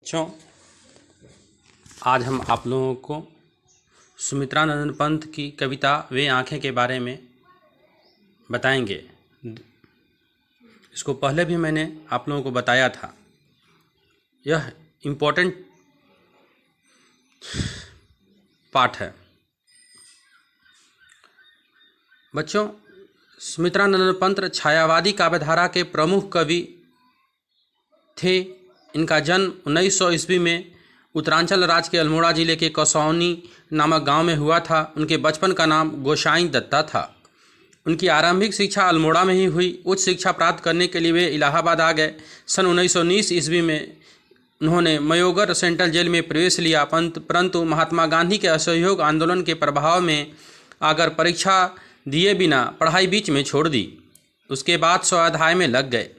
बच्चों, आज हम आप लोगों को सुमित्रानंद पंत की कविता वे आँखें के बारे में बताएंगे। इसको पहले भी मैंने आप लोगों को बताया था। यह इम्पोर्टेंट पाठ है। बच्चों, सुमित्रानंद पंत छायावादी काव्यधारा के प्रमुख कवि थे। इनका जन्म 1900 ईस्वी में उत्तरांचल राज्य के अल्मोड़ा जिले के कसौनी नामक गांव में हुआ था। उनके बचपन का नाम गोसाई दत्ता था। उनकी आरंभिक शिक्षा अल्मोड़ा में ही हुई। उच्च शिक्षा प्राप्त करने के लिए वे इलाहाबाद आ गए। सन 1919 ईस्वी में उन्होंने मयोगर सेंट्रल जेल में प्रवेश लिया, परंतु महात्मा गांधी के असहयोग आंदोलन के प्रभाव में आकर परीक्षा दिए बिना पढ़ाई बीच में छोड़ दी। उसके बाद स्वाध्याय में लग गए।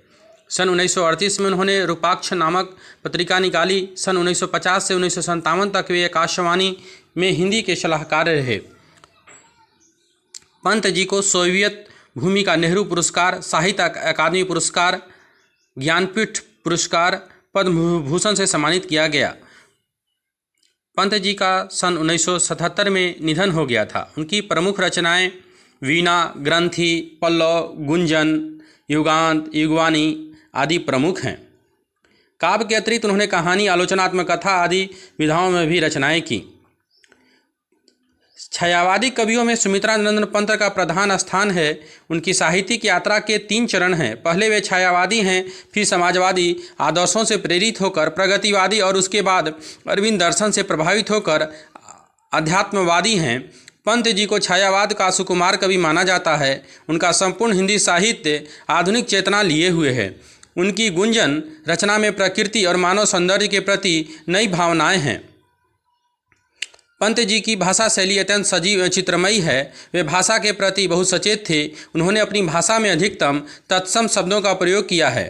सन 1938 में उन्होंने रूपाक्ष नामक पत्रिका निकाली। सन 1950 से 1957 तक वे आकाशवाणी में हिंदी के सलाहकार रहे। पंत जी को सोवियत भूमि का नेहरू पुरस्कार, साहित्य अकादमी पुरस्कार, ज्ञानपीठ पुरस्कार, पद्म भूषण से सम्मानित किया गया। पंत जी का सन 1977 में निधन हो गया था। उनकी प्रमुख रचनाएं वीणा, ग्रंथि, पल्लव, गुंजन, युगांत, युगवाणी आदि प्रमुख हैं। काव्य के अतिरिक्त उन्होंने कहानी, आलोचनात्मक कथा आदि विधाओं में भी रचनाएं की। छायावादी कवियों में सुमित्रानंद पंत का प्रधान स्थान है। उनकी साहित्यिक यात्रा के 3 चरण हैं। पहले वे छायावादी हैं, फिर समाजवादी आदर्शों से प्रेरित होकर प्रगतिवादी और उसके बाद अरविंद दर्शन से प्रभावित होकर अध्यात्मवादी हैं। पंत जी को छायावाद का सुकुमार कवि माना जाता है। उनका संपूर्ण हिंदी साहित्य आधुनिक चेतना लिए हुए है। उनकी गुंजन रचना में प्रकृति और मानव सौंदर्य के प्रति नई भावनाएं हैं। पंत जी की भाषा शैली अत्यंत सजीव चित्रमयी है। वे भाषा के प्रति बहुत सचेत थे। उन्होंने अपनी भाषा में अधिकतम तत्सम शब्दों का प्रयोग किया है।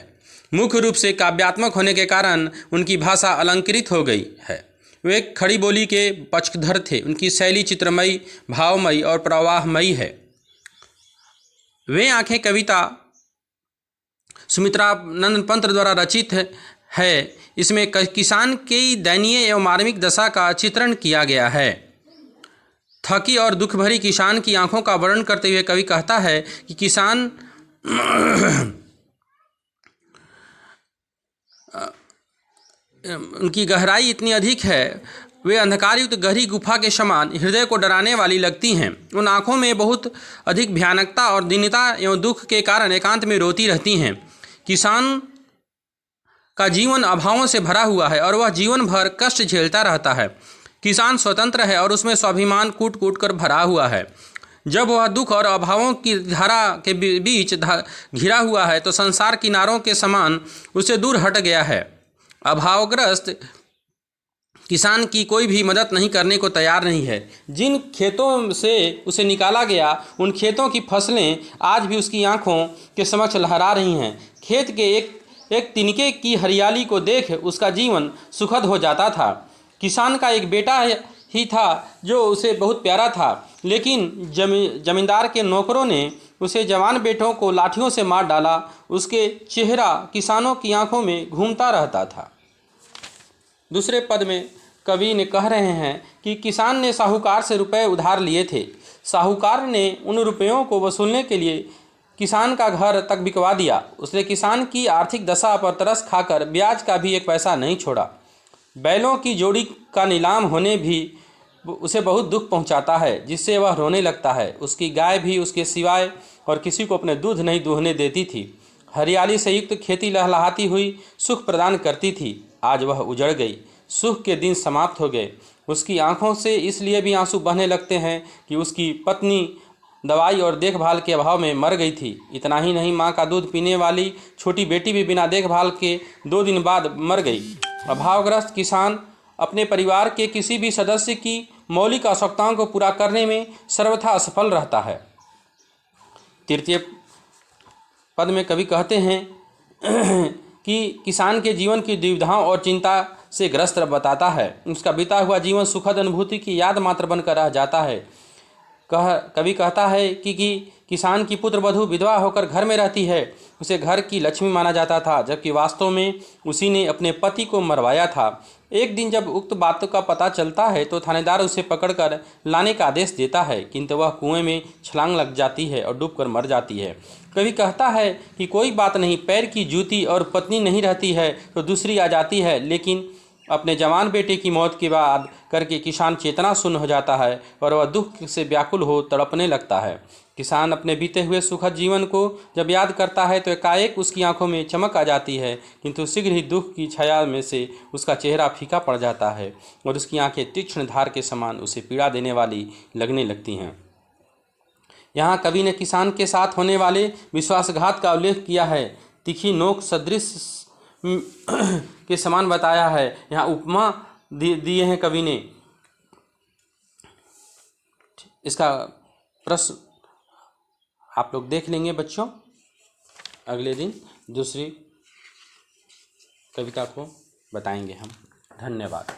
मुख्य रूप से काव्यात्मक होने के कारण उनकी भाषा अलंकृत हो गई है। वे खड़ी बोली के पक्षधर थे। उनकी शैली चित्रमयी, भावमयी और प्रवाहमयी है। वे आँखें कविता सुमित्रानंद पंत द्वारा रचित है। इसमें किसान की दयनीय एवं मार्मिक दशा का चित्रण किया गया है। थकी और दुख भरी किसान की आंखों का वर्णन करते हुए कवि कहता है कि किसान उनकी गहराई इतनी अधिक है, वे अंधकारयुक्त गहरी गुफा के समान हृदय को डराने वाली लगती हैं। उन आँखों में बहुत अधिक भयानकता और दीनता एवं दुख के कारण एकांत में रोती रहती हैं। किसान का जीवन अभावों से भरा हुआ है और वह जीवन भर कष्ट झेलता रहता है। किसान स्वतंत्र है और उसमें स्वाभिमान कूट कूट कर भरा हुआ है। जब वह दुख और अभावों की धारा के बीच घिरा हुआ है तो संसार किनारों के समान उससे दूर हट गया है। अभावग्रस्त किसान की कोई भी मदद नहीं करने को तैयार नहीं है। जिन खेतों से उसे निकाला गया उन खेतों की फसलें आज भी उसकी आंखों के समक्ष लहरा रही हैं। खेत के एक तिनके की हरियाली को देख उसका जीवन सुखद हो जाता था। किसान का एक बेटा ही था जो उसे बहुत प्यारा था, लेकिन जमींदार के नौकरों ने उसे जवान बेटों को लाठियों से मार डाला। उसके चेहरा किसानों की आंखों में घूमता रहता था। दूसरे पद में कवि ने कह रहे हैं कि किसान ने साहूकार से रुपए उधार लिए थे। साहूकार ने उन रुपयों को वसूलने के लिए किसान का घर तक बिकवा दिया। उसने किसान की आर्थिक दशा पर तरस खाकर ब्याज का भी एक पैसा नहीं छोड़ा। बैलों की जोड़ी का नीलाम होने भी उसे बहुत दुख पहुंचाता है, जिससे वह रोने लगता है। उसकी गाय भी उसके सिवाय और किसी को अपने दूध नहीं दूहने देती थी। हरियाली से युक्त खेती लहलहाती हुई सुख प्रदान करती थी। आज वह उजड़ गई। सुख के दिन समाप्त हो गए। उसकी आंखों से इसलिए भी आंसू बहने लगते हैं कि उसकी पत्नी दवाई और देखभाल के अभाव में मर गई थी। इतना ही नहीं, माँ का दूध पीने वाली छोटी बेटी भी बिना देखभाल के 2 दिन बाद मर गई। अभावग्रस्त किसान अपने परिवार के किसी भी सदस्य की मौलिक आवश्यकताओं को पूरा करने में सर्वथा असफल रहता है। तृतीय पद में कवि कहते हैं कि किसान के जीवन की दुविधाओं और चिंता से ग्रस्त बताता है। उसका बीता हुआ जीवन सुखद अनुभूति की याद मात्र बनकर रह जाता है। कवि कहता है कि किसान की पुत्र वधू विधवा होकर घर में रहती है। उसे घर की लक्ष्मी माना जाता था, जबकि वास्तव में उसी ने अपने पति को मरवाया था। एक दिन जब उक्त बातों का पता चलता है तो थानेदार उसे पकड़कर लाने का आदेश देता है, किंतु वह कुएं में छलांग लग जाती है और डूबकर मर जाती है। कवि कहता है कि कोई बात नहीं, पैर की जूती और पत्नी नहीं रहती है तो दूसरी आ जाती है, लेकिन अपने जवान बेटे की मौत के बाद करके किसान चेतना शून्य हो जाता है और वह दुख से व्याकुल हो तड़पने लगता है। किसान अपने बीते हुए सुखद जीवन को जब याद करता है तो एकाएक उसकी आंखों में चमक आ जाती है, किंतु शीघ्र ही दुख की छाया में से उसका चेहरा फीका पड़ जाता है और उसकी आंखें तीक्ष्ण धार के समान उसे पीड़ा देने वाली लगने लगती हैं। यहाँ कवि ने किसान के साथ होने वाले विश्वासघात का उल्लेख किया है, तीखी नोक सदृश के समान बताया है। यहाँ उपमा दिए हैं कवि ने। इसका प्रश्न आप लोग देख लेंगे बच्चों, अगले दिन दूसरी कविता को बताएंगे हम। धन्यवाद।